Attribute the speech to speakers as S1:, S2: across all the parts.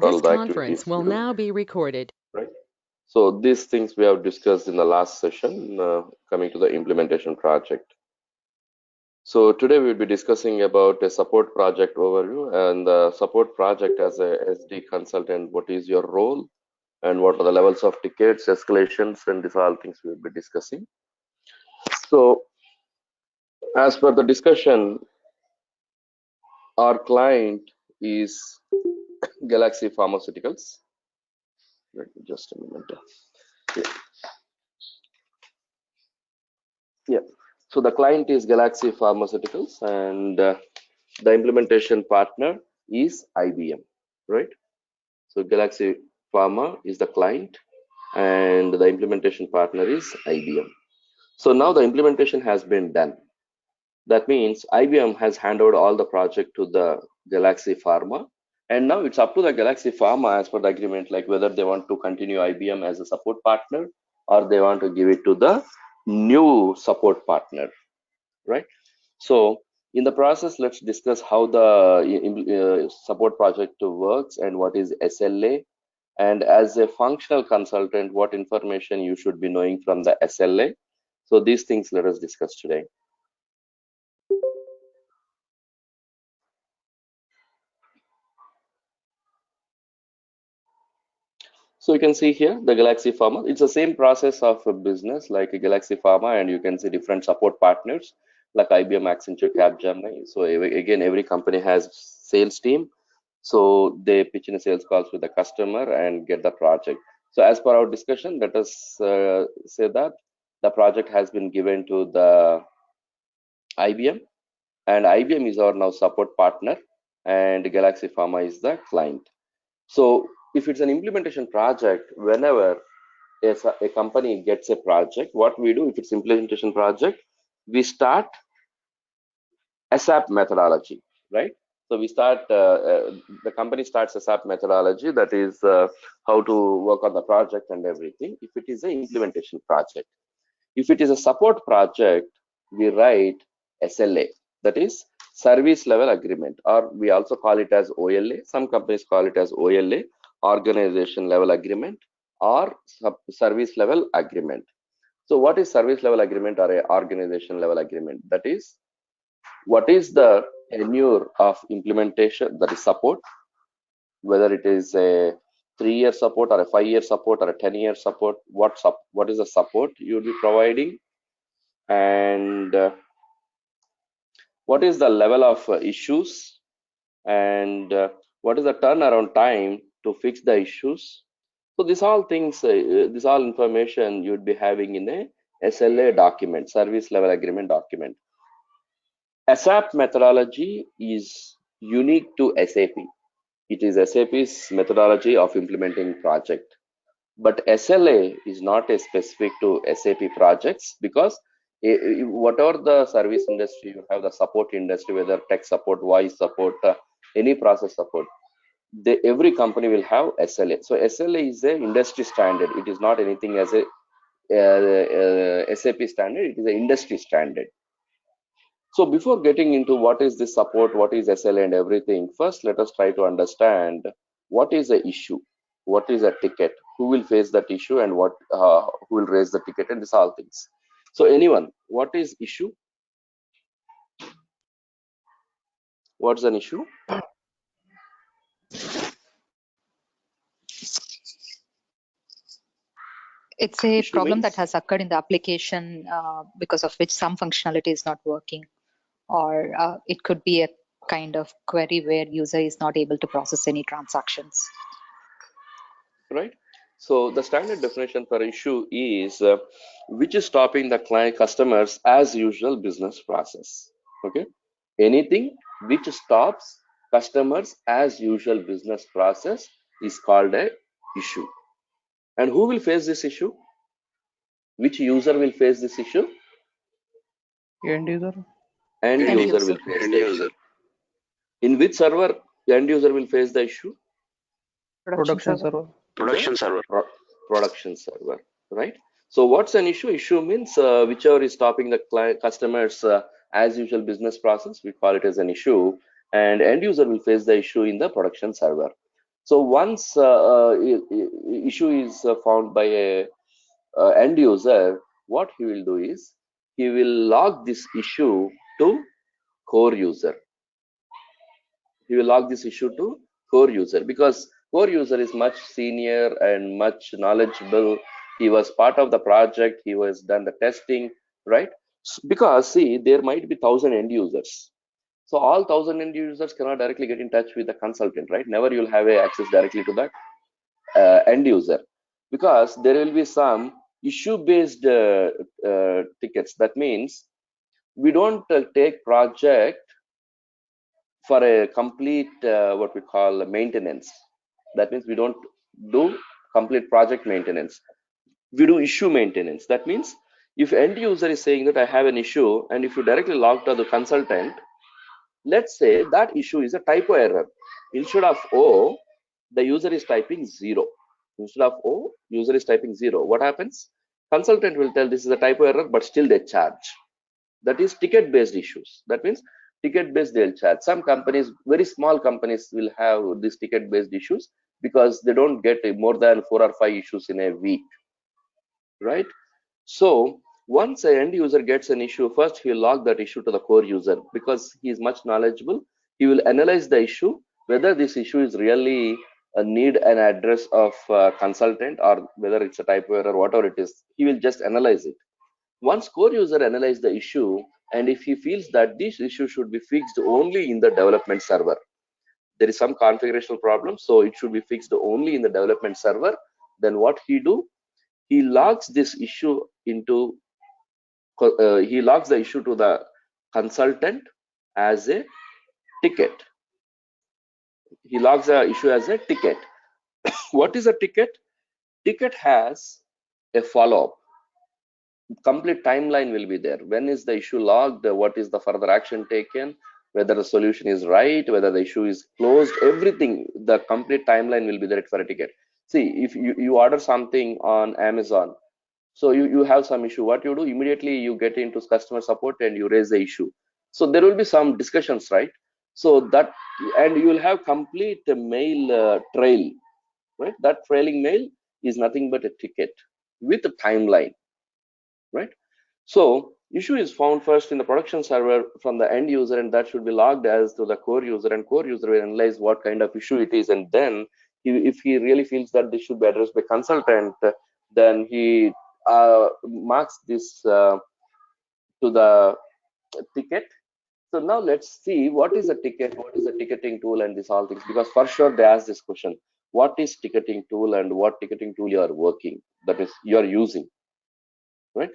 S1: all the activities.
S2: This conference will now be recorded.
S1: Right. So these things we have discussed in the last session, coming to the implementation project. So today we'll be discussing about a support project overview and the support project as a SD consultant. What is your role and what are the levels of tickets, escalations, and these are all things we'll be discussing. So as per the discussion, our client is Galaxy Pharmaceuticals. Let me just a moment. Yeah. So the client is Galaxy Pharmaceuticals and the implementation partner is IBM, right? So Galaxy Pharma is the client and the implementation partner is IBM. So now the implementation has been done. That means IBM has handed over all the project to the Galaxy Pharma, and now it's up to the Galaxy Pharma as per the agreement, like whether they want to continue IBM as a support partner or they want to give it to the new support partner, right? So in the process, let's discuss how the support project works and what is SLA, and as a functional consultant, what information you should be knowing from the SLA. So these things let us discuss today. So you can see here the Galaxy Pharma. It's the same process of a business like a Galaxy Pharma, and you can see different support partners like IBM, Accenture, Capgemini. So again, every company has sales team. So they pitch in a sales calls with the customer and get the project. So as per our discussion, let us say that the project has been given to the IBM, and IBM is our now support partner, and Galaxy Pharma is the client. So if it's an implementation project, whenever a company gets a project, what we do, if it's implementation project, we start ASAP methodology, right? So we start, the company starts ASAP methodology, that is how to work on the project and everything, if it is an implementation project. If it is a support project, we write SLA, that is service level agreement, or we also call it as OLA. Some companies call it as OLA, organization level agreement, or service level agreement. So what is service level agreement or a organization level agreement? That is, what is the tenure of implementation, that is support, whether it is a 3-year support or a 5-year support or a 10-year support, what is the support you will be providing, and what is the level of issues, and what is the turnaround time to fix the issues. So these all things, this all information you would be having in a SLA document, service level agreement document. ASAP methodology is unique to SAP. It is SAP's methodology of implementing project. But SLA is not a specific to SAP projects, because whatever the service industry, you have the support industry, whether tech support, voice support, any process support, every company will have SLA. So SLA is a industry standard. It is not anything as a SAP standard. It is an industry standard. So before getting into what is this support, what is SLA and everything, first let us try to understand what is the issue, what is a ticket, who will face that issue, and what who will raise the ticket, and these all things. So anyone, what is issue? What's an issue?
S3: It's a
S1: Issue
S3: problem
S1: means?
S3: that has occurred in the application because of which some functionality is not working, or it could be a kind of query where user is not able to process any transactions.
S1: Right. So the standard definition for issue is which is stopping the client customers as usual business process. Okay. Anything which stops customers as usual business process is called a issue. And who will face this issue? Which user will face this issue?
S4: End user.
S1: End user will face the issue. In which server end user will face the issue?
S4: Production server.
S1: Production server, right? So what's an issue? Issue means whichever is stopping the client customers as usual business process, we call it as an issue, and end user will face the issue in the production server. So once issue is found by a end user, what he will do is he will log this issue to core user. He will log this issue to core user because core user is much senior and much knowledgeable. He was part of the project. He was done the testing, right? Because see, there might be 1,000 end users. So all 1,000 end users cannot directly get in touch with the consultant, right? Never you'll have a access directly to that end user because there will be some issue-based tickets. That means we don't take project for a complete what we call maintenance. That means we don't do complete project maintenance. We do issue maintenance. That means if end user is saying that I have an issue, and if you directly log to the consultant, let's say that issue is a typo error. Instead of O, the user is typing 0. Instead of O, user is typing 0. What happens? Consultant will tell this is a typo error, but still they charge. That is ticket based issues. That means ticket based they'll charge. Some companies, very small companies, will have these ticket based issues because they don't get more than 4 or 5 issues in a week, right? So once an end user gets an issue, first he'll log that issue to the core user because he is much knowledgeable. He will analyze the issue, whether this issue is really a need an address of consultant or whether it's a typo error, whatever it is. He will just analyze it. Once core user analyze the issue, and if he feels that this issue should be fixed only in the development server, there is some configurational problem, so it should be fixed only in the development server, then what he do? He logs this issue into he logs the issue to the consultant as a ticket. He logs the issue as a ticket. What is a ticket? Ticket has a follow-up. Complete timeline will be there. When is the issue logged? What is the further action taken? Whether the solution is right, whether the issue is closed, everything, the complete timeline will be there for a ticket. See, if you order something on Amazon, so you have some issue, what you do immediately, you get into customer support and you raise the issue. So there will be some discussions, right? So that, and you will have complete mail trail, right? That trailing mail is nothing but a ticket with a timeline, right? So issue is found first in the production server from the end user, and that should be logged as to the core user, and core user will analyze what kind of issue it is, and then if he really feels that this should be addressed by consultant, then he marks this to the ticket. So now let's see what is a ticket, what is a ticketing tool, and this all things, because for sure they ask this question: what is ticketing tool and what ticketing tool you are working, that is you are using, right?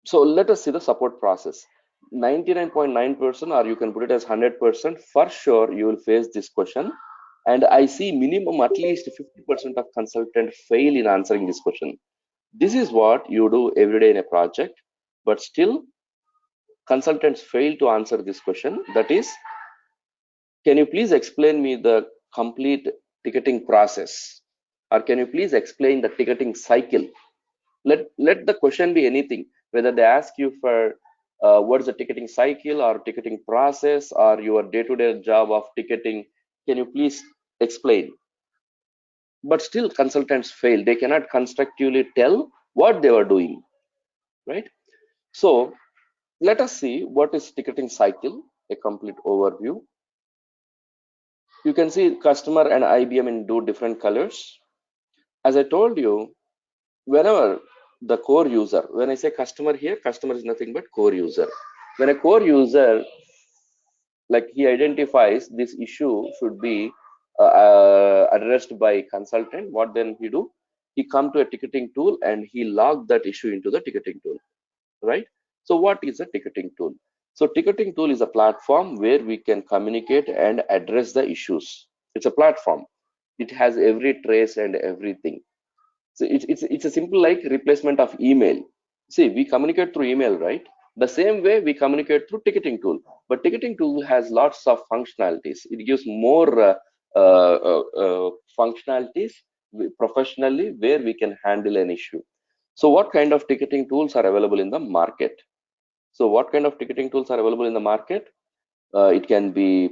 S1: So let us see the support process. 99.9%, or you can put it as 100%, for sure you will face this question. And I see minimum at least 50% of consultants fail in answering this question. This is what you do every day in a project, but still consultants fail to answer this question. That is, can you please explain me the complete ticketing process? Or can you please explain the ticketing cycle? Let the question be anything, whether they ask you for what is the ticketing cycle or ticketing process or your day-to-day job of ticketing, can you please explain? But still consultants fail. They cannot constructively tell what they were doing, right? So let us see what is ticketing cycle, a complete overview. You can see customer and IBM in two different colors. As I told you, whenever the core user, when I say customer here, customer is nothing but core user. When a core user, like he identifies this issue should be addressed by consultant, what then he do? He come to a ticketing tool and he log that issue into the ticketing tool, right? So what is a ticketing tool? So ticketing tool is a platform where we can communicate and address the issues. It's a platform. It has every trace and everything. So it's a simple like replacement of email. See, we communicate through email, right? The same way we communicate through ticketing tool, but ticketing tool has lots of functionalities. It gives more functionalities professionally where we can handle an issue. So what kind of ticketing tools are available in the market? So what kind of ticketing tools are available in the market? It can be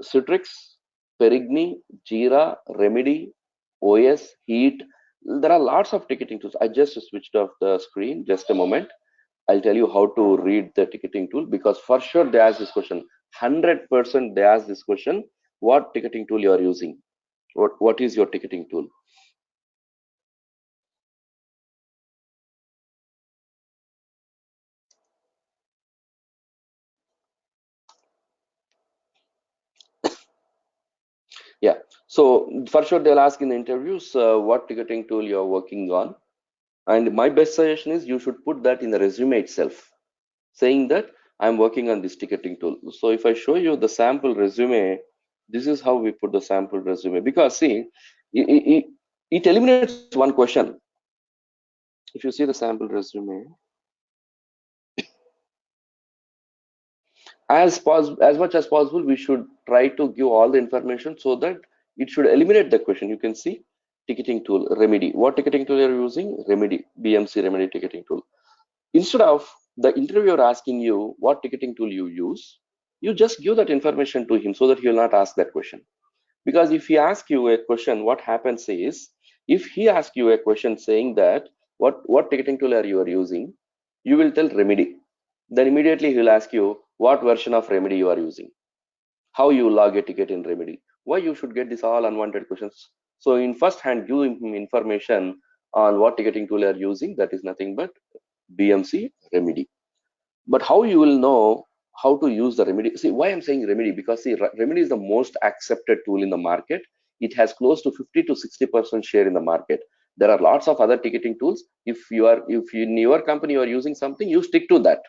S1: Citrix, Perigny, Jira, Remedy, OS, Heat. There are lots of ticketing tools. I just switched off the screen. Just a moment. I'll tell you how to read the ticketing tool, because for sure they ask this question. 100% they ask this question. What ticketing tool you are using? What is your ticketing tool? Yeah. So for sure they'll ask in the interviews what ticketing tool you're working on. And my best suggestion is you should put that in the resume itself, saying that I'm working on this ticketing tool. So if I show you the sample resume, this is how we put the sample resume. Because see, it eliminates one question. If you see the sample resume, as much as possible, we should try to give all the information so that it should eliminate the question. You can see ticketing tool, Remedy. What ticketing tool you're using? Remedy, BMC Remedy ticketing tool. Instead of the interviewer asking you what ticketing tool you use, you just give that information to him so that he will not ask that question. Because if he asks you a question, what happens is, if he asks you a question saying that what ticketing tool are you are using, you will tell Remedy. Then immediately he will ask you what version of Remedy you are using, how you log a ticket in Remedy. Why you should get this all unwanted questions? So in first hand, give him information on what ticketing tool you are using. That is nothing but BMC Remedy. But how you will know how to use the Remedy? See, why I'm saying Remedy? Because see, Remedy is the most accepted tool in the market. It has close to 50 to 60% share in the market. There are lots of other ticketing tools. If in your company you are using something, you stick to that.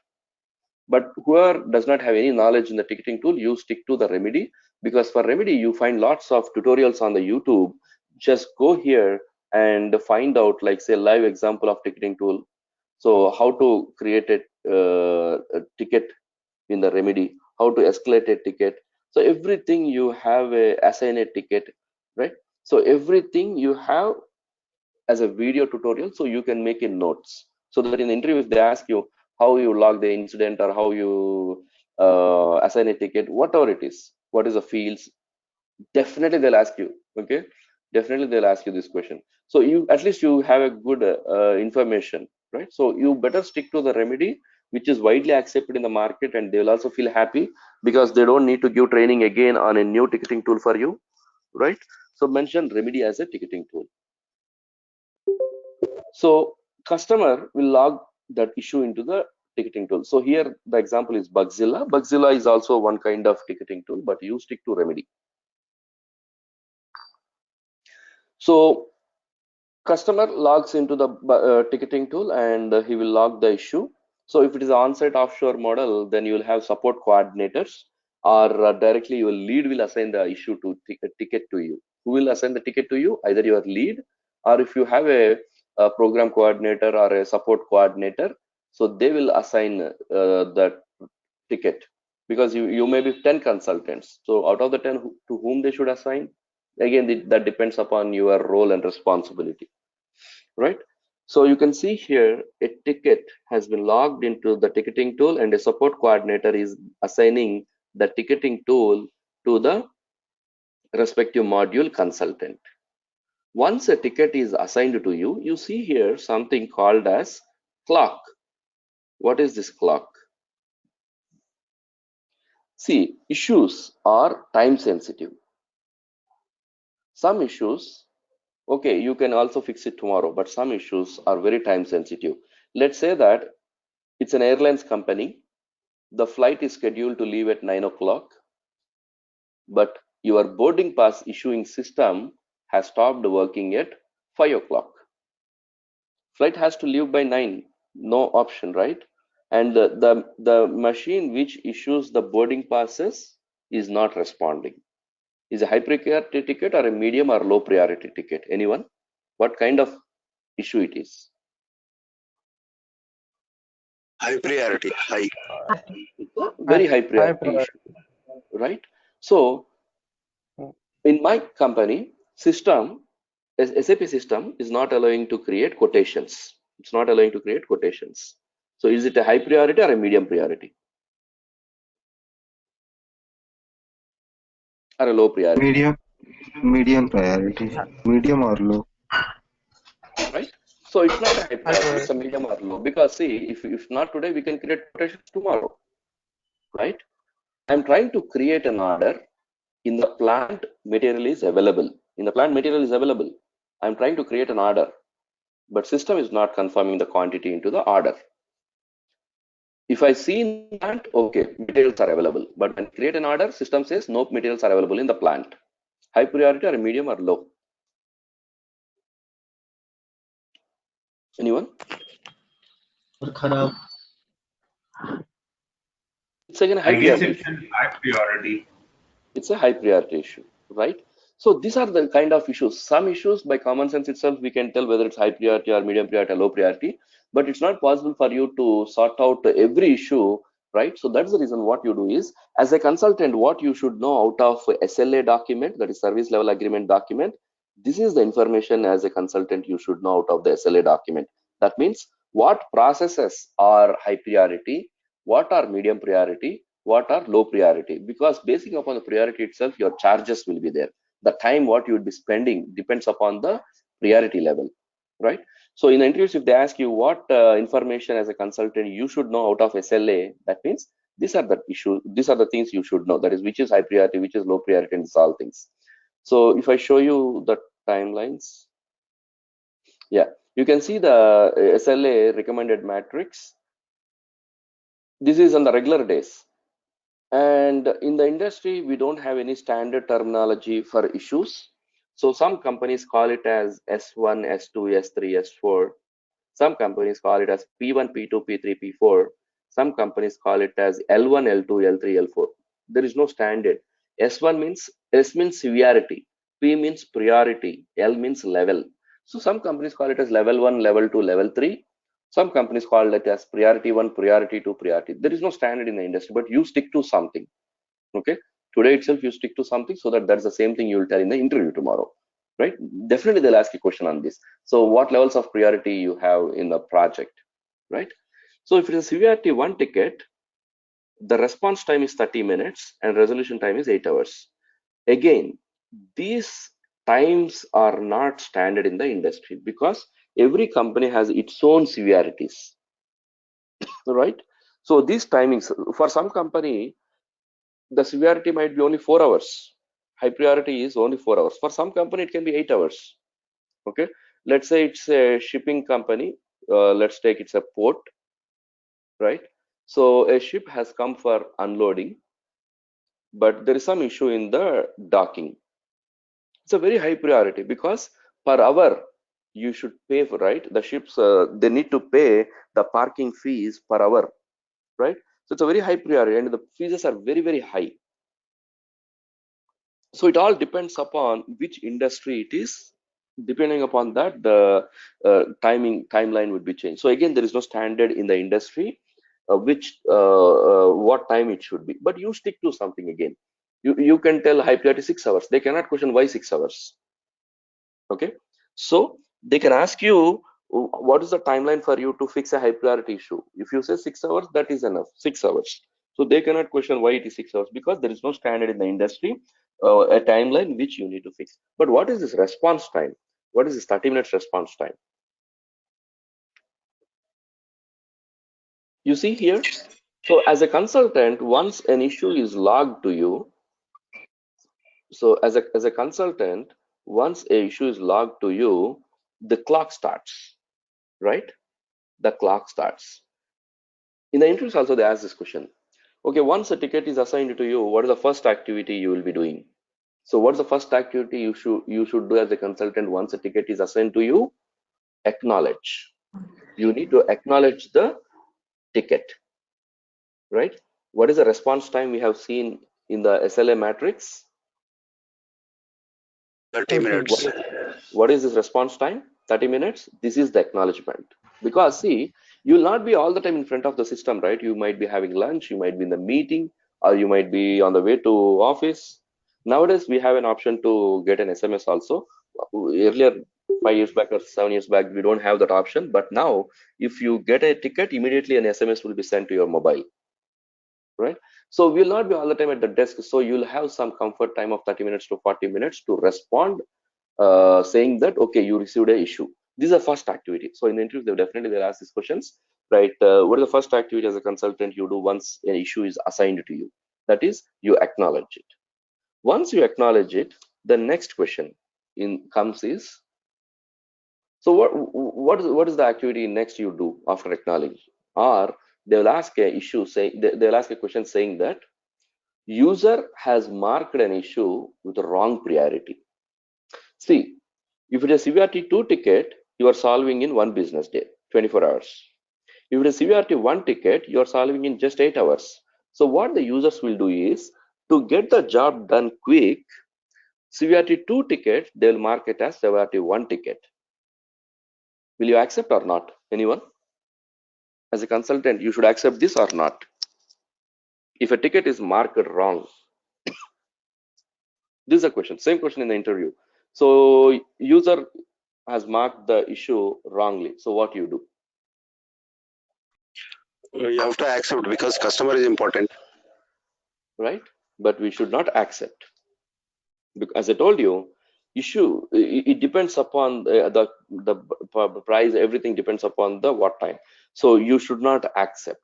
S1: But whoever does not have any knowledge in the ticketing tool, you stick to the Remedy, because for Remedy you find lots of tutorials on the YouTube. Just go here and find out, like say, live example of ticketing tool. So how to create a ticket in the Remedy, how to escalate a ticket. So everything you have assign a ticket, right? So everything you have as a video tutorial, so you can make in notes, so that in the interview if they ask you how you log the incident or how you assign a ticket, whatever it is, what is the fields, definitely they'll ask you. Okay, definitely they'll ask you this question. So you at least you have a good information, right? So you better stick to the Remedy, which is widely accepted in the market, and they will also feel happy because they don't need to give training again on a new ticketing tool for you, right? So mention Remedy as a ticketing tool. So customer will log that issue into the ticketing tool. So here the example is Bugzilla. Bugzilla is also one kind of ticketing tool, but you stick to Remedy. So customer logs into the ticketing tool, and he will log the issue. So if it is on-site offshore model, then you will have support coordinators, or directly your lead will assign the issue to ticket to you. Who will assign the ticket to you? Either your lead, or if you have a program coordinator or a support coordinator, so they will assign that ticket, because you may be 10 consultants. So out of the 10, to whom they should assign, again, that depends upon your role and responsibility, right? So you can see here a ticket has been logged into the ticketing tool, and a support coordinator is assigning the ticketing tool to the respective module consultant. Once a ticket is assigned to you, you see here something called as clock. What is this clock? See, issues are time sensitive. Some issues, okay, you can also fix it tomorrow, but some issues are very time sensitive. Let's say that it's an airlines company. The flight is scheduled to leave at 9 o'clock, but your boarding pass issuing system has stopped working at 5 o'clock. Flight has to leave by 9, no option, right? And the machine which issues the boarding passes is not responding. Is a high priority ticket or a medium or low priority ticket? Anyone? What kind of issue it is?
S2: High priority, high.
S1: Very high priority issue, right? So in my company system, SAP system is not allowing to create quotations. It's not allowing to create quotations. So is it a high priority or a medium priority? or a low priority,
S5: Medium priority. Medium or low.
S1: right? So it's not a high
S4: High
S1: priority, it's a
S4: priority.
S1: medium or low. Because see, if not today, we can create quotations tomorrow, right? I'm trying to create an order in the plant material is available. In the plant material is available. I'm trying to create an order, but system is not confirming the quantity into the order. If I see in the plant, okay, materials are available. But when I create an order, system says no materials are available in the plant. High priority or medium or low? Anyone? It's again a high
S6: I guess
S1: priority
S6: it's
S1: issue.
S6: an high priority.
S1: It's a high priority issue, right? So these are the kind of issues. Some issues by common sense itself, we can tell whether it's high priority or medium priority or low priority, but it's not possible for you to sort out every issue, right? So that's the reason what you do is, as a consultant, what you should know out of SLA document, that is service level agreement document, this is the information as a consultant you should know out of the SLA document. That means what processes are high priority, what are medium priority, what are low priority, because basing upon the priority itself, your charges will be there. The time what you would be spending depends upon the priority level, right? So in the interviews, if they ask you what information as a consultant you should know out of SLA, that means these are the issues, these are the things you should know, that is which is high priority, which is low priority, and these all things. So if I show you the timelines, yeah, you can see the SLA recommended matrix. This is on the regular days. And in the industry, we don't have any standard terminology for issues. So some companies call it as S1, S2, S3, S4. Some companies call it as P1, P2, P3, P4. Some companies call it as L1, L2, L3, L4. There is no standard. S1 means, S means severity, P means priority, L means level. So some companies call it as level 1, level 2, level 3. Some companies call it as priority 1, priority 2, priority. There is no standard in the industry, but you stick to something. Okay, today itself you stick to something, so that that's the same thing you will tell in the interview tomorrow, right? Definitely they'll ask you a question on this. So what levels of priority you have in the project, right? So if it is severity 1 ticket, the response time is 30 minutes and resolution time is 8 hours. Again, these times are not standard in the industry, because every company has its own severities, right? So these timings, for some company the severity might be only 4 hours. High priority is only 4 hours. For some company, it can be 8 hours. Okay. Let's say it's a shipping company. Let's take it's a port, right? So a ship has come for unloading, but there is some issue in the docking. It's a very high priority, because per hour you should pay for, right? The ships, they need to pay the parking fees per hour, right? So it's a very high priority and the fees are very, very high. So it all depends upon which industry it is. Depending upon that, the timeline would be changed. So again, there is no standard in the industry which what time it should be, but you stick to something. Again, you can tell high priority 6 hours. They cannot question why 6 hours. Okay, so they can ask you what is the timeline for you to fix a high priority issue. If you say 6 hours, that is enough. 6 hours. So they cannot question why it is 6 hours, because there is no standard in the industry a timeline which you need to fix. But what is this response time? What is this 30 minutes response time? You see here. So as a consultant, once an issue is logged to you, so as a consultant, once a issue is logged to you, the clock starts, right? The clock starts. In the interviews also, they ask this question. Okay, once a ticket is assigned to you, what is the first activity you will be doing? So what's the first activity you should do as a consultant once a ticket is assigned to you? Acknowledge. You need to acknowledge the ticket, right? What is the response time we have seen in the SLA matrix?
S2: 30
S4: 30
S1: What
S2: minutes.
S4: minutes.
S1: is, what is this response time? 30 minutes. This is the acknowledgement. Because see, you will not be all the time in front of the system, right? You might be having lunch, you might be in the meeting, or you might be on the way to office. Nowadays, we have an option to get an SMS also. Earlier, 5 years back or 7 years back, we don't have that option. But now, if you get a ticket, immediately an SMS will be sent to your mobile. right? So we'll not be all the time at the desk. So you'll have some comfort time of 30 minutes to 40 minutes to respond, saying that, okay, you received a issue. This is the first activity. So in the interview, they'll ask these questions, right? What is the first activity as a consultant you do once an issue is assigned to you? That is, you acknowledge it. Once you acknowledge it, the next question comes is, so what is the activity next you do after acknowledging? Or they'll ask a issue saying, they'll ask a question saying that user has marked an issue with a wrong priority. See, if it is severity 2 ticket, you are solving in 1 business day, 24 hours. If it is severity 1 ticket, you are solving in just 8 hours. So what the users will do is, to get the job done quick, severity 2 ticket, they will mark it as severity 1 ticket. Will you accept or not? Anyone? As a consultant, you should accept this or not? If a ticket is marked wrong, this is a question, same question in the interview. So user has marked the issue wrongly. So what you do?
S2: You have to accept because customer is important.
S1: Right? But we should not accept. Because as I told you, issue, it depends upon the price, everything depends upon the what time. So you should not accept.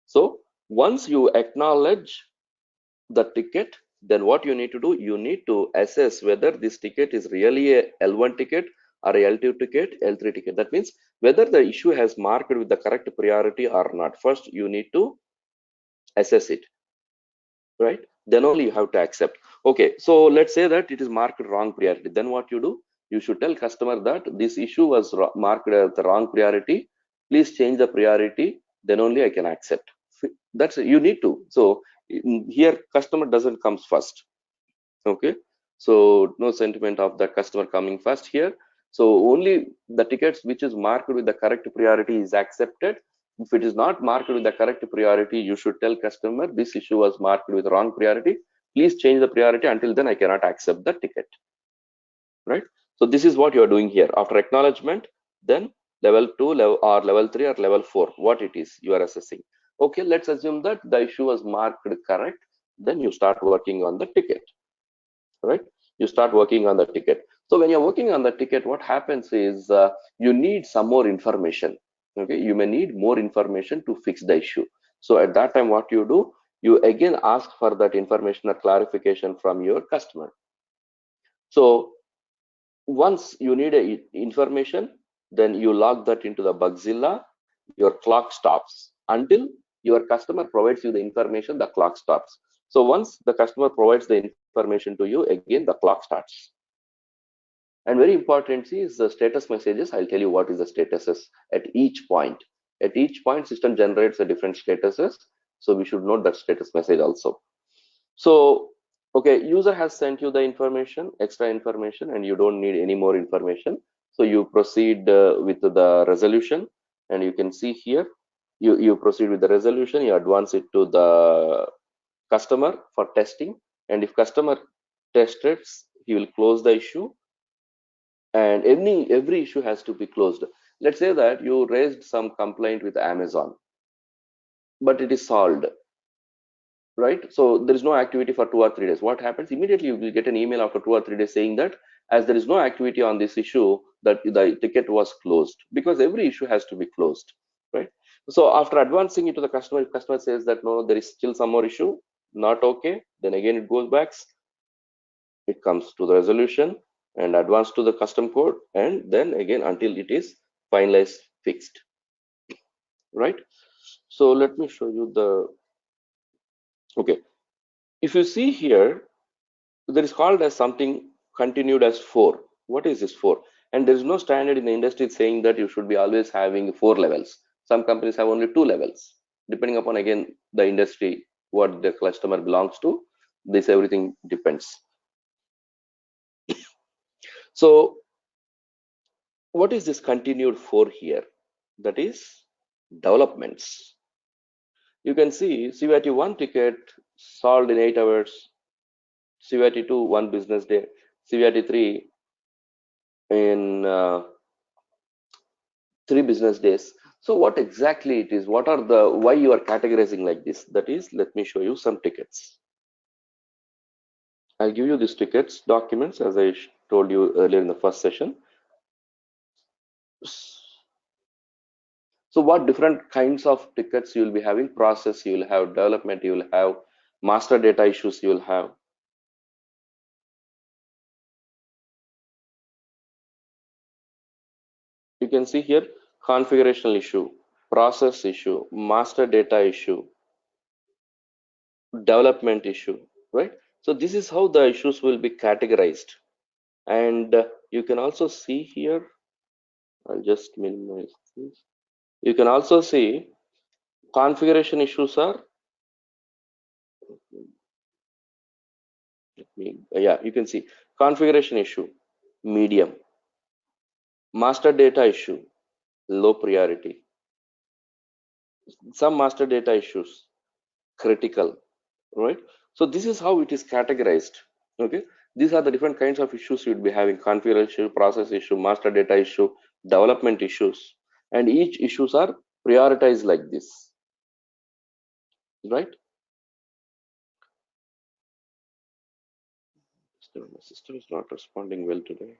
S1: So once you acknowledge the ticket, then what you need to do, you need to assess whether this ticket is really a L1 ticket or a L2 ticket, L3 ticket. That means whether the issue has marked with the correct priority or not. First, you need to assess it, right? Then only you have to accept. Okay, so let's say that it is marked wrong priority. Then what you do? You should tell customer that this issue was marked as the wrong priority. Please change the priority. Then only I can accept. That's you need to. So here customer doesn't comes first. Okay, so no sentiment of the customer coming first here. So only the tickets which is marked with the correct priority is accepted. If it is not marked with the correct priority, you should tell customer this issue was marked with wrong priority. Please change the priority. Until then, I cannot accept the ticket. Right. So this is what you are doing here. After acknowledgement, then level 2, or level 3, or level 4, what it is you are assessing. Okay, let's assume that the issue was marked correct. Then you start working on the ticket. Right, you start working on the ticket. So when you're working on the ticket, what happens is you need some more information. Okay, you may need more information to fix the issue. So at that time, what you do, you again ask for that information or clarification from your customer. So once you need information, then you log that into the Bugzilla. Your clock stops until your customer provides you the information. The clock stops. So once the customer provides the information to you, again the clock starts. And very important is the status messages. I'll tell you what is the statuses at each point. At each point, system generates a different statuses. So we should note that status message also. So, okay, user has sent you the information, extra information, and you don't need any more information. So you proceed with the resolution, and you can see here, you proceed with the resolution, you advance it to the customer for testing. And if customer tested, he will close the issue, and every issue has to be closed. Let's say that you raised some complaint with Amazon, but it is solved. Right, so there is no activity for 2 or 3 days. What happens? Immediately you will get an email after 2 or 3 days saying that as there is no activity on this issue, that the ticket was closed, because every issue has to be closed. Right, so after advancing it to the customer, if customer says that no, there is still some more issue, not okay, then again it goes back, it comes to the resolution and advance to the custom code, and then again until it is finalized, fixed. Right, so let me show you the, okay, if you see here, there is called as something continued as 4. What is this 4? And there is no standard in the industry saying that you should be always having 4 levels. Some companies have only 2 levels, depending upon again the industry, what the customer belongs to. This everything depends. So what is this continued 4 here? That is developments. You can see CVT 1 ticket solved in 8 hours, CVT 2 1 business day, CVT 3 in 3 business days. So what exactly it is? What are the, why you are categorizing like this? That is, let me show you some tickets. I'll give you these tickets documents as I told you earlier in the first session. So what different kinds of tickets you will be having? Process, you will have development, you will have master data issues, you will have. You can see here configurational issue, process issue, master data issue, development issue, right? So this is how the issues will be categorized. And you can also see here, I'll just minimize this. You can also see configuration issues are, yeah, you can see configuration issue, medium, master data issue, low priority, some master data issues, critical, right? So this is how it is categorized. Okay, these are the different kinds of issues you'd be having: configuration issue, process issue, master data issue, development issues, and each issues are prioritized like this, right? Still, my system is not responding well today.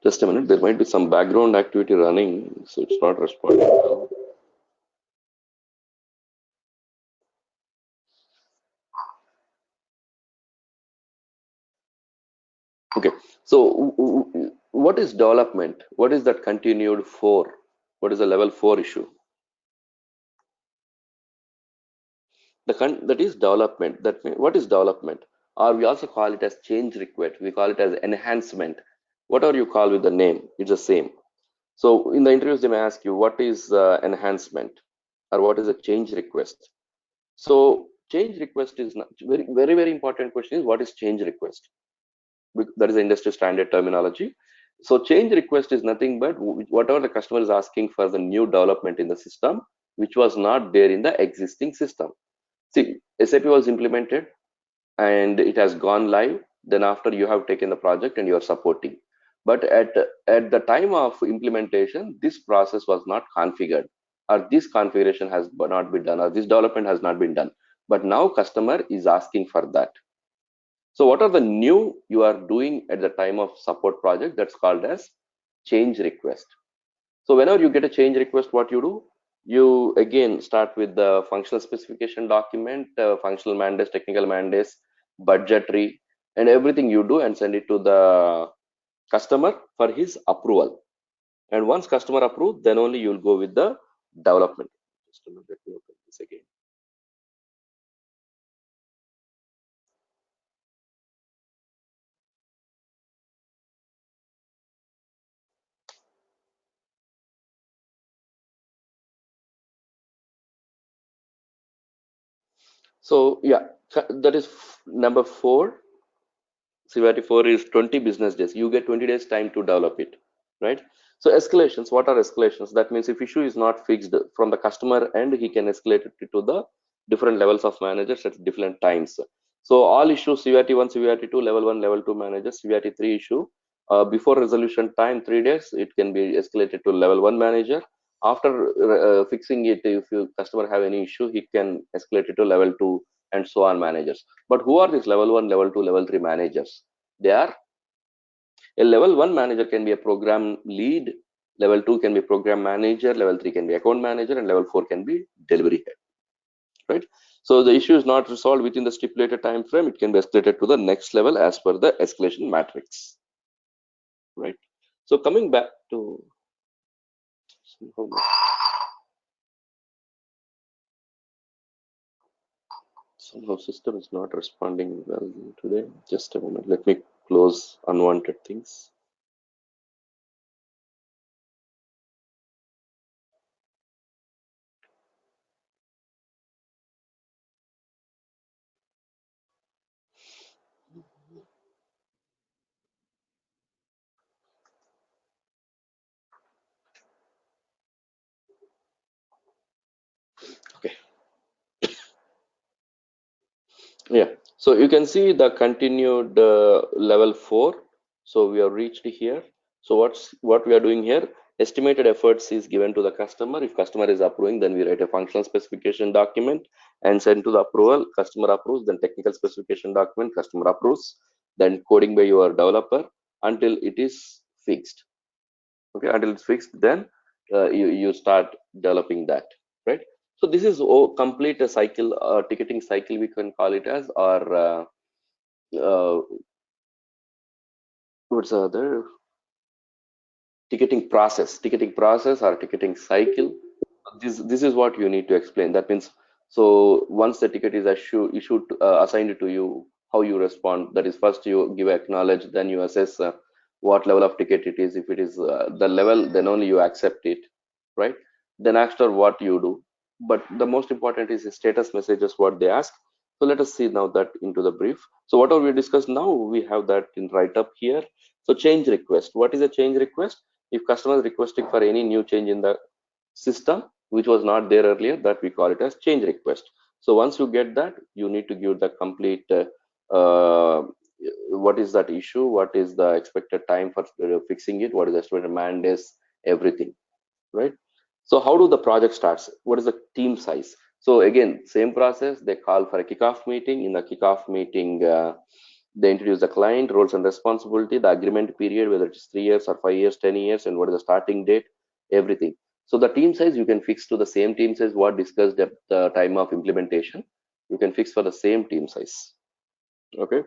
S1: Just a minute, there might be some background activity running, so it's not responding well. Okay, so what is development? What is that continued for? What is the level 4 issue? That is development. That means, what is development? Or we also call it as change request. We call it as enhancement. Whatever you call with the name, it's the same. So in the interviews, they may ask you, what is enhancement, or what is a change request? So change request is not very, very, very important question is, what is change request? That is industry standard terminology. So change request is nothing but whatever the customer is asking for the new development in the system, which was not there in the existing system. See, SAP was implemented and it has gone live. Then after, you have taken the project and you are supporting. But at the time of implementation, this process was not configured, or this configuration has not been done, or this development has not been done. But now customer is asking for that. So what are the new you are doing at the time of support project? That's called as change request. So whenever you get a change request, what you do? You again start with the functional specification document, functional mandates, technical mandates, budgetary, and everything you do, and send it to the customer for his approval. And once customer approved, then only you'll go with the development. Just a minute, let me open this again. So yeah, that is number 4. Severity 4 is 20 business days. You get 20 days time to develop it, right? So escalations, what are escalations? That means if issue is not fixed from the customer end, he can escalate it to the different levels of managers at different times. So all issues, severity 1, severity 2, level 1, level 2 managers, severity 3 issue, before resolution time 3 days, it can be escalated to level 1 manager. After fixing it, if your customer have any issue, he can escalate it to level 2 and so on managers. But who are these level 1, level 2, level 3 managers? They are, a level 1 manager can be a program lead, level 2 can be program manager, level 3 can be account manager, and level 4 can be delivery head, right? So the issue is not resolved within the stipulated time frame, it can be escalated to the next level as per the escalation matrix, right? So coming back to somehow system is not responding well today. Just a moment, let me close unwanted things. Okay, yeah. So you can see the continued level 4. So we have reached here. So what we are doing here? Estimated efforts is given to the customer. If customer is approving, then we write a functional specification document and send to the approval. Customer approves, then technical specification document, customer approves, then coding by your developer until it is fixed. Okay, until it's fixed, then you start developing that, right? So this is complete a cycle, ticketing cycle we can call it as, or uh, what's the other, ticketing process or ticketing cycle. This is what you need to explain. That means, so once the ticket is issued assigned to you, how you respond. That is, first you give acknowledge, then you assess what level of ticket it is. If it is the level, then only you accept it, right? Then after, what you do. But the most important is the status messages, what they ask. So let us see now that into the brief. So whatever we discussed now, we have that in write up here. So change request. What is a change request? If customer is requesting for any new change in the system which was not there earlier, that we call it as change request. So once you get that, you need to give the complete what is that issue, what is the expected time for fixing it, what is the estimated man days, everything, right? So how do the project starts? What is the team size? So again, same process. They call for a kickoff meeting. In the kickoff meeting, they introduce the client, roles and responsibility, the agreement period, whether it's 3 years or 5 years, 10 years, and what is the starting date, everything. So the team size you can fix to the same team size what discussed at the time of implementation. You can fix for the same team size. Okay.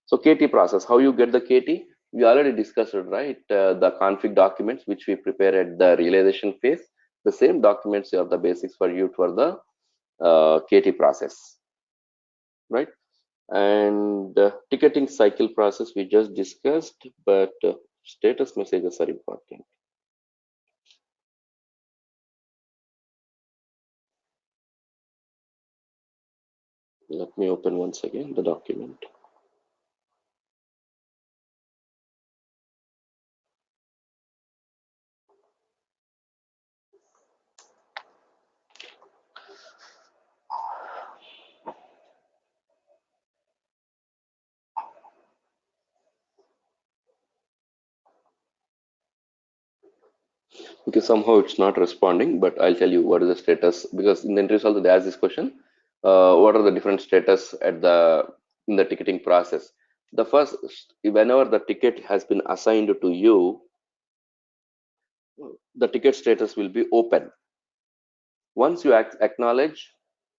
S1: So KT process, how you get the KT? We already discussed it, right? The config documents which we prepare at the realization phase. The same documents are the basics for you for the KT process, right? And ticketing cycle process we just discussed, but status messages are important. Let me open once again the document. Okay, somehow it's not responding, but I'll tell you what is the status, because in the interviews also they ask this question. What are the different status at the in the ticketing process? The first, whenever the ticket has been assigned to you, the ticket status will be open. Once you acknowledge,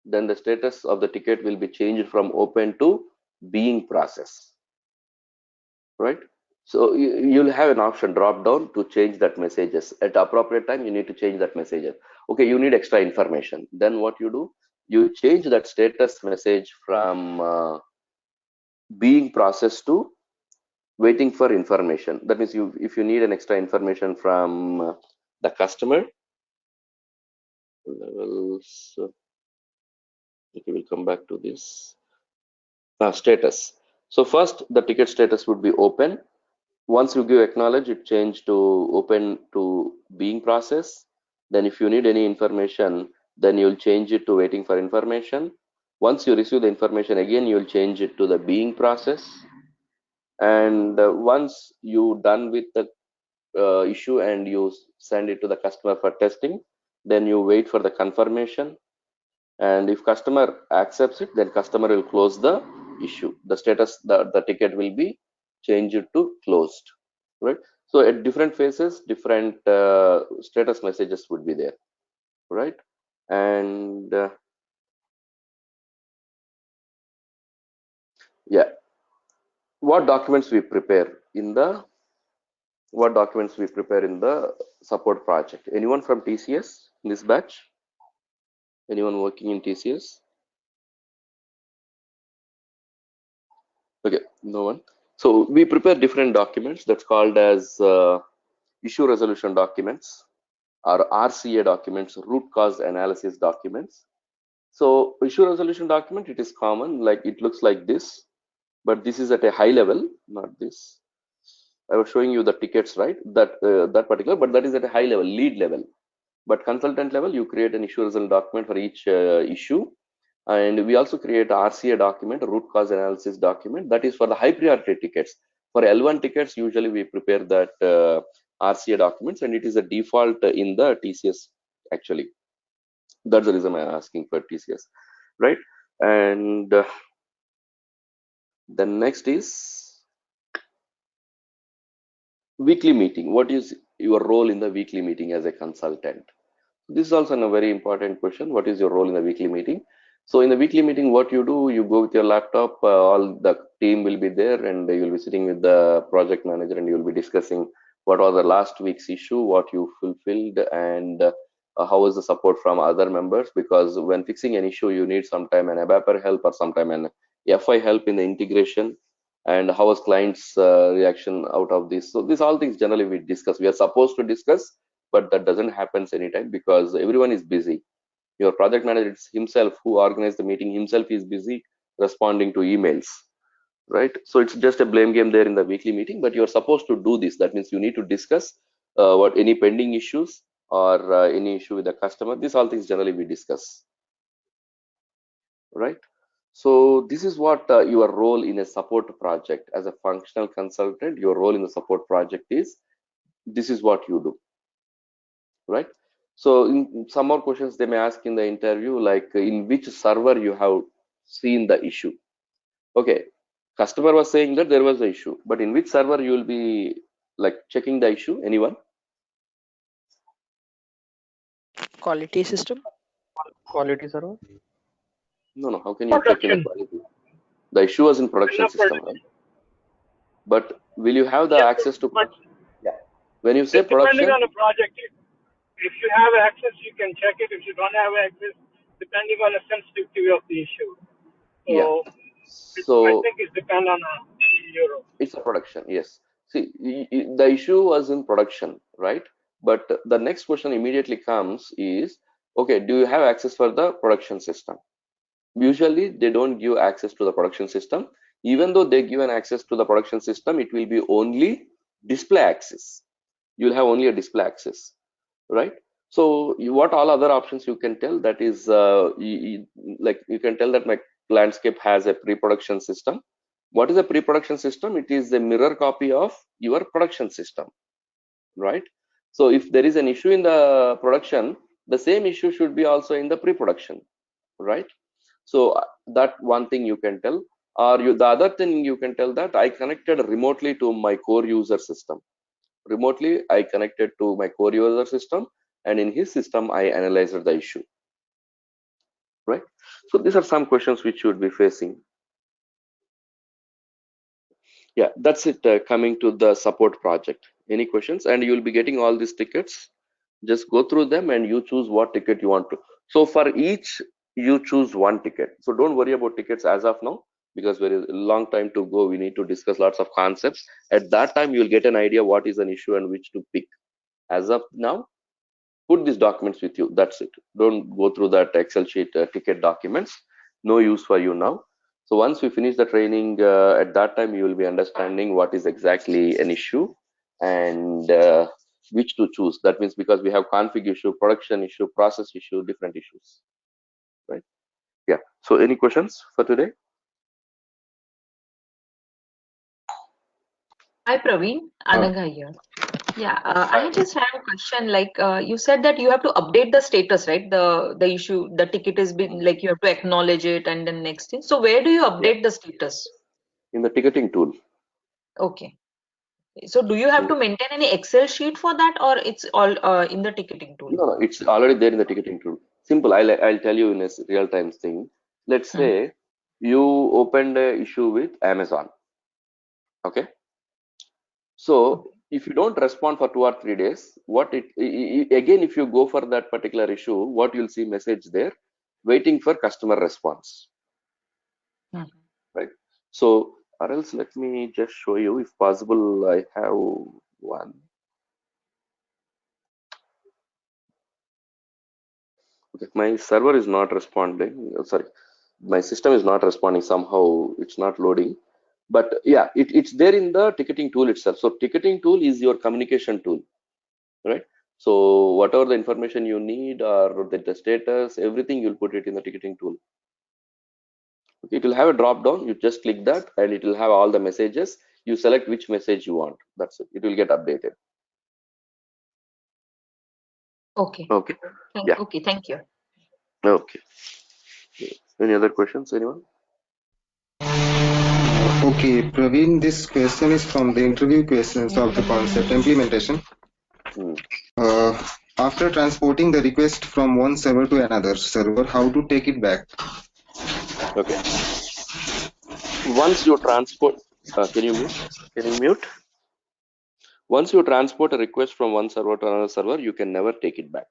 S1: then the status of the ticket will be changed from open to being processed, right? So you'll have an option drop down to change that messages at appropriate time. You need to change that message. Okay, you need extra information. Then what you do? You change that status message from being processed to waiting for information. That means if you need an extra information from the customer levels, okay, we'll come back to this status. So first, the ticket status would be open. Once you give acknowledge, it changed to open to being process. Then if you need any information, then you'll change it to waiting for information. Once you receive the information again, you'll change it to the being process. And once you done with the issue and you send it to the customer for testing, then you wait for the confirmation. And if customer accepts it, then customer will close the issue. The status, the ticket will be changed to closed, right? So at different phases, different status messages would be there, right? And yeah, what documents we prepare in the support project? Anyone from TCS in this batch? Anyone working in TCS? Okay, no one. So we prepare different documents that's called as issue resolution documents, or RCA documents, root cause analysis documents. So issue resolution document, it is common, like it looks like this, but this is at a high level, not this. I was showing you the tickets, right? That particular, but that is at a high level, lead level. But consultant level, you create an issue resolution document for each issue. And we also create a RCA document, a root cause analysis document, that is for the high priority tickets. For L1 tickets, usually we prepare that RCA documents, and it is a default in the TCS actually. That's the reason I'm asking for TCS, right? And the next is weekly meeting. What is your role in the weekly meeting as a consultant? This is also a very important question. What is your role in the weekly meeting? So in the weekly meeting, what you do, you go with your laptop, all the team will be there, and you'll be sitting with the project manager, and you'll be discussing what was the last week's issue, what you fulfilled, and how is the support from other members. Because when fixing an issue, you need sometime an ABAPer help or sometime an FI help in the integration, and how was client's reaction out of this. So these all things generally we discuss. We are supposed to discuss, but that doesn't happen anytime because everyone is busy. Your project manager himself who organized the meeting himself is busy responding to emails, right? So it's just a blame game there in the weekly meeting, but you're supposed to do this. That means you need to discuss what any pending issues or any issue with the customer. These all things generally we discuss, right? So this is what your role in a support project as a functional consultant. Your role in the support project is, this is what you do, right? So in some more questions they may ask in the interview, like in which server you have seen the issue. Okay, customer was saying that there was an issue, but in which server you will be like checking the issue? Anyone?
S6: Quality system.
S4: Quality server.
S1: No. How can you check in the quality? The issue was in production system, right? But will you have the access to? Yeah. When you say production,
S7: depending on the project, if you have access, you can check it. If you don't have access, depending on the sensitivity of the issue. So
S1: yeah.
S7: I
S1: So
S7: think it depends on Europe.
S1: it's a production, yes. See, the issue was in production, right? But the next question immediately comes is, okay, do you have access for the production system? Usually they don't give access to the production system. Even though they give an access to the production system, it will be only display access. You'll have only a display access, right? So what all other options you can tell, that is like you can tell that my landscape has a pre-production system. What is a pre-production system? It is a mirror copy of your production system, right? So if there is an issue in the production, the same issue should be also in the pre-production, right? So that one thing you can tell. Or the other thing you can tell, that I connected remotely to my core user system. Remotely I connected to my core user system, and in his system I analyzed the issue, right? So these are some questions which you would be facing. Yeah, that's it. Coming to the support project, any questions? And you'll be getting all these tickets. Just go through them and you choose what ticket you want to. So for each you choose one ticket, so don't worry about tickets as of now, because there is a long time to go. We need to discuss lots of concepts. At that time you'll get an idea what is an issue and which to pick. As of now, put these documents with you. That's it. Don't go through that Excel sheet ticket documents. No use for you now. So once we finish the training, at that time you will be understanding what is exactly an issue and which to choose. That means because we have config issue, production issue, process issue, different issues, right? Yeah. So any questions for today?
S8: Hi, Praveen. Anaga here. Yeah, I just have a question. Like you said that you have to update the status, right? The issue, the ticket is been like you have to acknowledge it and then next thing. So where do you update the status?
S1: In the ticketing tool.
S8: Okay. So do you have to maintain any Excel sheet for that, or it's all in the ticketing tool?
S1: No, it's already there in the ticketing tool. Simple. I'll tell you in a real-time thing. Let's say you opened a issue with Amazon. Okay. So if you don't respond for 2 or 3 days, what again, if you go for that particular issue, what you'll see message there, waiting for customer response, right? So, or else let me just show you, if possible, I have one. Okay, my server is not responding. Sorry, my system is not responding. Somehow it's not loading. But yeah, it's there in the ticketing tool itself. So ticketing tool is your communication tool, right? So whatever the information you need or the status, everything, you'll put it in the ticketing tool. Okay, it will have a drop down. You just click that and it will have all the messages. You select which message you want. That's it. It will get updated.
S8: Okay.
S1: Okay. Yeah.
S8: Okay, thank you.
S1: Okay. Any other questions, anyone?
S5: Okay, Praveen, this question is from the interview questions of the concept implementation. Uh, After transporting the request from one server to another server, how to take it back?
S1: Okay. Once you transport, can you mute? Can you mute? Once you transport a request from one server to another server, you can never take it back.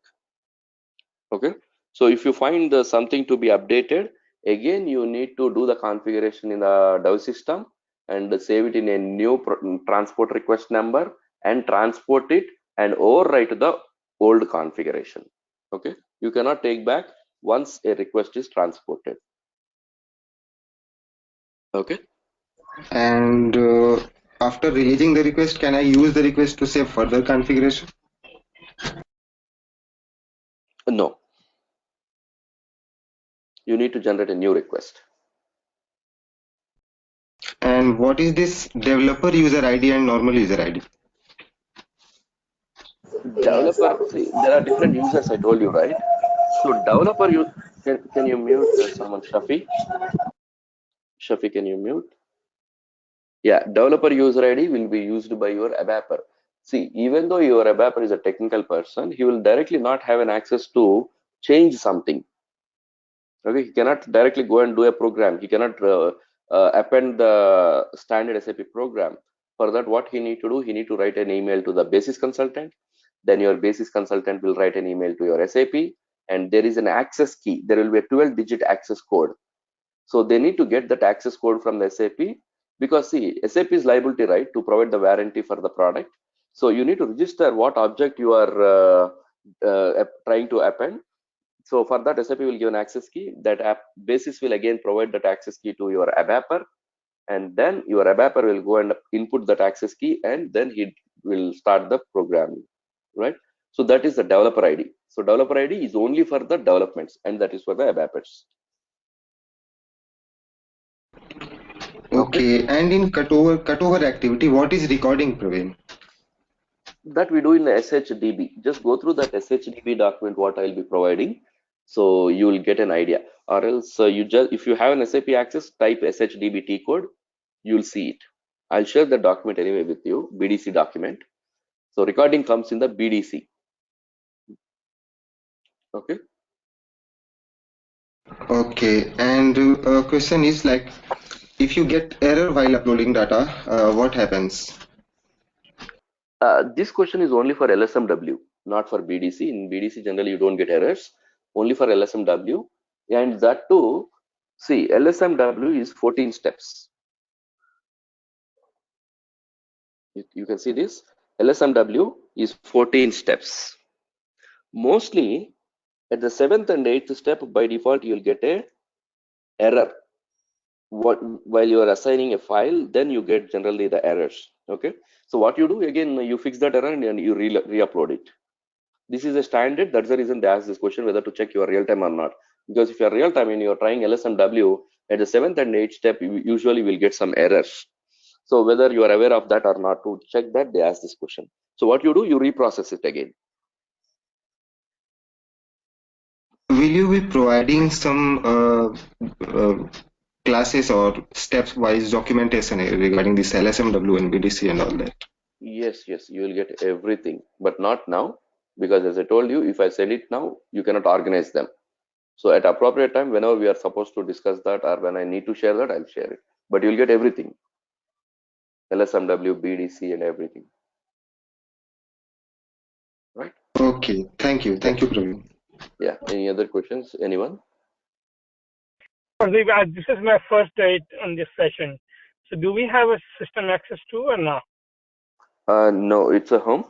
S1: Okay. So if you find something to be updated, again, you need to do the configuration in the dev system and save it in a new transport request number and transport it and overwrite the old configuration. Okay. You cannot take back once a request is transported. Okay.
S5: And after releasing the request, can I use the request to save further configuration?
S1: No. You need to generate a new request.
S5: And what is this developer user ID and normal user ID?
S1: Developer, see, there are different users, I told you, right? So developer, you can you mute someone, Shafi? Shafi, can you mute? Yeah, developer user ID will be used by your ABAPer. See, even though your ABAPer is a technical person, he will directly not have an access to change something. Okay, he cannot directly go and do a program. He cannot append the standard SAP program. For that, what he need to do, he need to write an email to the basis consultant. Then your basis consultant will write an email to your SAP, and there is an access key. There will be a 12-digit access code. So they need to get that access code from the SAP, because see, SAP is liability, right, to provide the warranty for the product. So you need to register what object you are trying to append. So for that, SAP will give an access key. That app basis will again provide that access key to your ABAPer, and then your ABAPer will go and input that access key, and then he will start the programming, right? So that is the developer ID. So developer ID is only for the developments, and that is for the ABAPers.
S5: Okay, and in cutover activity, what is recording, Praveen?
S1: That we do in the SHDB. Just go through that SHDB document what I'll be providing, so you will get an idea. Or else you just, if you have an SAP access, type SHDB T code, you'll see it. I'll share the document anyway with you, BDC document. So recording comes in the BDC. Okay.
S5: Okay, and question is like, if you get error while uploading data, what happens?
S1: This question is only for LSMW, not for BDC. In BDC, generally you don't get errors. Only for LSMW, and that too. See, LSMW is 14 steps. You can see this. LSMW is 14 steps. Mostly at the 7th and 8th step, by default, you'll get a error. While you are assigning a file, then you get generally the errors. Okay. So what you do again, you fix that error and you re-upload it. This is a standard. That's the reason they ask this question whether to check your real time or not. Because if you're real time and you're trying LSMW at the 7th and 8th step, you usually will get some errors. So whether you are aware of that or not, to check that, they ask this question. So what you do, you reprocess it again.
S5: Will you be providing some classes or steps-wise documentation regarding this LSMW and BDC and all that?
S1: Yes, you will get everything, but not now, because as I told you, if I send it now, you cannot organize them. So at appropriate time, whenever we are supposed to discuss that or when I need to share that, I'll share it. But you'll get everything. LSMW, BDC and everything. Right?
S5: Okay, thank you. Thank you, Praveen.
S1: Yeah. Any other questions? Anyone?
S7: This is my first date on this session. So do we have a system access too or not?
S1: No, it's a home.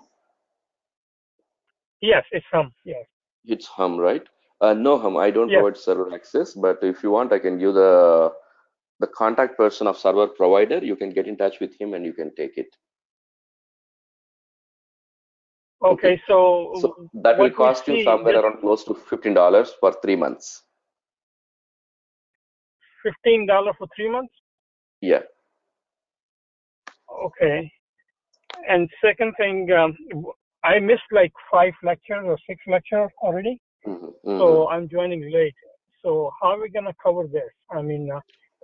S7: Yes, it's some. Yes.
S1: It's hum, right? No hum. I don't
S7: Yes.
S1: provide server access, but if you want, I can give the contact person of server provider. You can get in touch with him and you can take it.
S7: Okay,
S1: So that will cost you somewhere around close to $15 for 3 months.
S7: $15 for 3 months?
S1: Yeah.
S7: Okay. And second thing, I missed like 5 lectures or 6 lectures already, so I'm joining late. So how are we gonna cover this? I mean,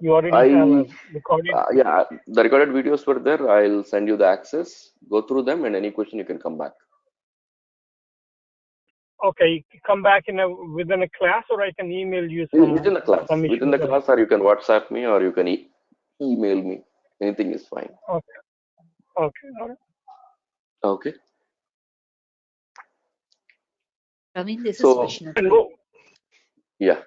S7: you already have a recording.
S1: Yeah, the recorded videos were there. I'll send you the access. Go through them, and any question you can come back.
S7: Okay, come back within a class, or I can email you some.
S1: Within the class,
S7: some
S1: within the
S7: issues.
S1: class, or you can WhatsApp me, or you can email me. Anything is fine.
S7: Okay. Okay. All right.
S1: Okay.
S3: Praveen, this is
S1: So,
S3: Vishnu.
S1: yeah.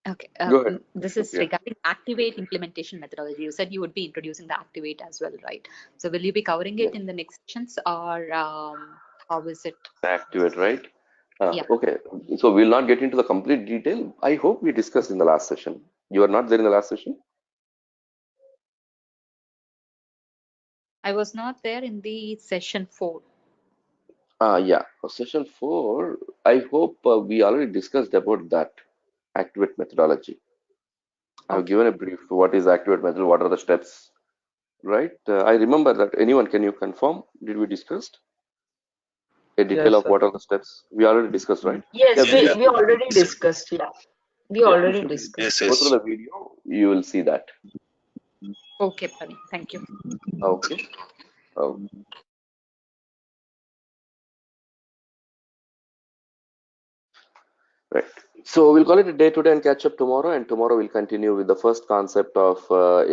S3: Okay.
S1: Go ahead.
S3: This is regarding Activate implementation methodology. You said you would be introducing the Activate as well, right? So will you be covering it in the next sessions, or how is it?
S1: Activate, right?
S3: Yeah.
S1: Okay. So we'll not get into the complete detail. I hope we discussed in the last session. You are not there in the last session?
S3: I was not there in the session 4.
S1: Yeah. For session 4, I hope we already discussed about that Activate methodology. I've given a brief. What is Activate method? What are the steps? Right? I remember that. Anyone, can you confirm? Did we discuss a detail
S4: Yes,
S1: of
S4: sir.
S1: what are the steps? We already discussed, right?
S8: Yes,
S2: Yeah.
S8: we already discussed. Yeah, we already discussed.
S1: Go through the video. You will see that.
S3: Okay, Praveen. Thank you.
S1: Okay. Oh. Right. So we'll call it a day today and catch up tomorrow. And tomorrow we'll continue with the first concept of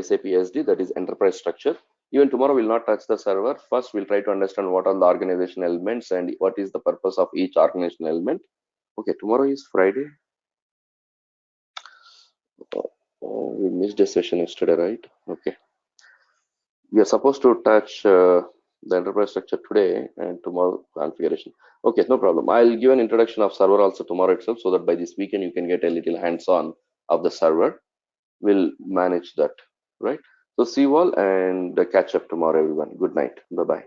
S1: SAP SD, that is enterprise structure. Even tomorrow we'll not touch the server. First, we'll try to understand what are the organization elements and what is the purpose of each organization element. Okay, tomorrow is Friday. Oh, we missed a session yesterday, right? Okay. We are supposed to touch the enterprise structure today and tomorrow configuration. Okay, no problem. I'll give an introduction of server also tomorrow itself, so that by this weekend you can get a little hands-on of the server. We'll manage that, right? So see you all and catch up tomorrow, everyone. Good night. Bye-bye.